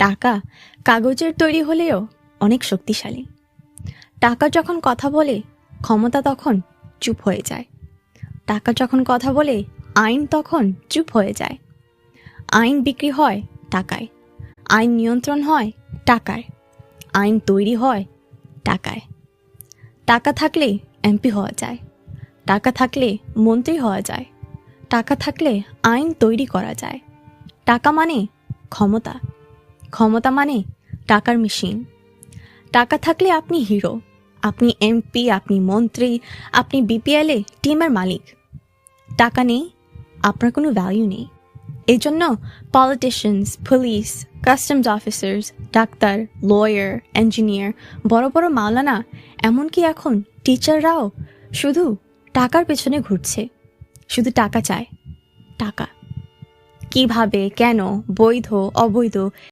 টাকা কাগজের তৈরি হলেও অনেক শক্তিশালী। টাকা যখন কথা বলে, ক্ষমতা তখন চুপ হয়ে যায়। টাকা যখন কথা বলে, আইন তখন চুপ হয়ে যায়। আইন বিক্রি হয় টাকায়, আইন নিয়ন্ত্রণ হয় টাকায়, আইন তৈরি হয় টাকায়। টাকা থাকলে এমপি হওয়া যায়, টাকা থাকলে মন্ত্রী হওয়া যায়, টাকা থাকলে আইন তৈরি করা যায়। টাকা মানে ক্ষমতা, ক্ষমতা মানে টাকার মেশিন। টাকা থাকলে আপনি হিরো, আপনি এমপি, আপনি মন্ত্রী, আপনি বিপিএলে টিমের মালিক। টাকা নেই, আপনার কোনো ভ্যালু নেই। এই জন্য politicians, police, customs officers, doctor, lawyer, engineer, বড় বড় মাওলানা, এমনকি এখন টিচাররাও শুধু টাকার পেছনে ঘুরছে। শুধু টাকা চায়, টাকা। কিভাবে, কেন, বৈধ, অবৈধ